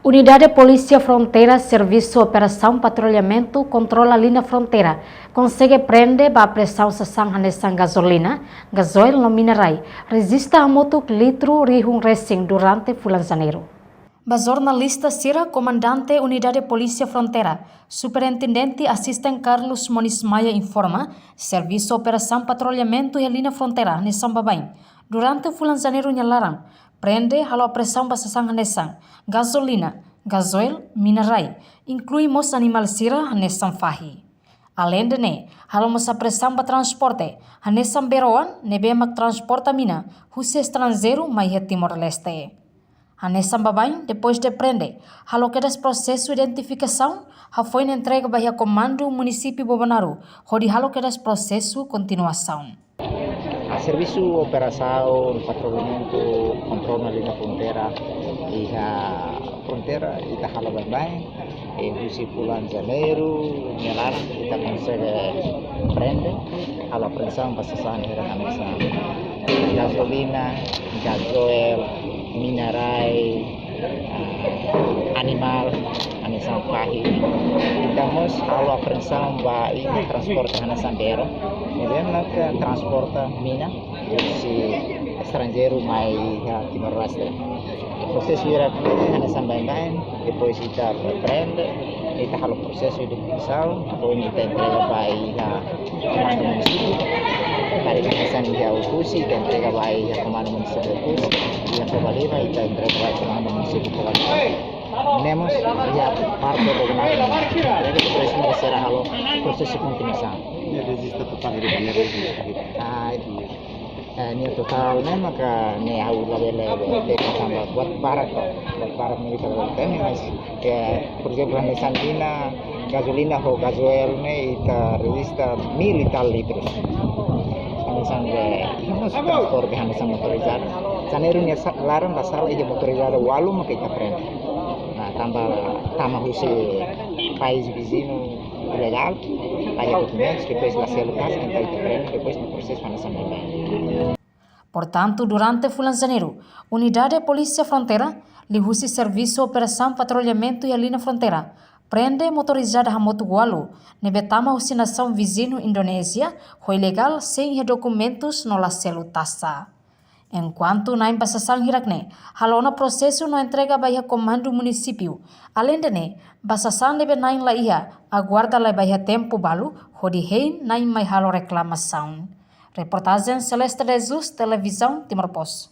Unidade Polícia Fronteira, Serviço Operação Patrulhamento, controla a linha fronteira, consegue prender a pressão sasang hanesan gasolina, gasoil no minerai, resista a moto litro rihung racing durante bulan Janeiro. Ba jornalista Sira, comandante Unidade Polícia Fronteira, Superintendente Assistente Carlos Moniz Maia informa, Serviço Operação Patrulhamento e a linha fronteira hanesan babain. Durante bulan Janeiro nyalaran, prende halo pressão basasang hanesan, gasolina, gasoil, minerai, inclui mos animal sira hanesan fahi. Além de ne, halo mosa pressão ba transporte, hanesan beroan, nebe mak transporta mina, husi estrangeiro mai Timor-Leste. Hanesan babain, depois de prende, halo kedas processo de identificação, ha foi entregue bahia comando município Bobanaru, hodi halo kedas processo continuação. A serviço operação, patrulhamento, controle na linha fronteira e a fronteira está halal bem, e husi bulan Janeiro, nyelara kita consegue prender, halo apreensão basasan era hamisa gasolina, gasoil, minerai, animal, hanesan fahi. Estamos halo apreensão ba ini transporte hanesan daerah. Nilai ke transporta mina si estrangeiro mai Timor-Leste. Proses virar hanya sampai lain, depois kita prende, kita kalau proses itu misal, atau ini kita entrega baik komando município, dari kesan jauh kusi, kita entrega baik komando município kusi, yang kembali kita entrega baik komando município kusi. Nemos ya parte bagaimana, jadi presiden serah halo proses continuação. Ya resiste total di Janeiro. Itu. Ini totalnya maka ni aku lebih sama buat barat militer ini masih ya perjalanan Santina gasolina ho gasoil ni ita resista 1000 litros. Sampai ini transport yang sama motorizado. Janeiro ni larang pasal ini motorizado walu maka kita prende. Nah tambah husi país vizinho ilegal, hay documentos, depois la celular, então te prende, depois no processo vai nascer. Portanto, durante bulan Janeiro, Unidade Polícia Fronteira, lihusi Serviço Operação Patrulhamento e a linha fronteira, prende motorizada a moto gualu, nebetama husi nação vizinho Indonésia, ho ilegal sem documentos no la celutasa. Enquanto na embasação hirakne, halona processo no entrega baia comando município. Além de ne, basação deve nain la ia, aguarda la baia tempo balu, hodi hein nain mai halo reclamação. Reportagem Celeste Jesus, Televisão Timor-Post.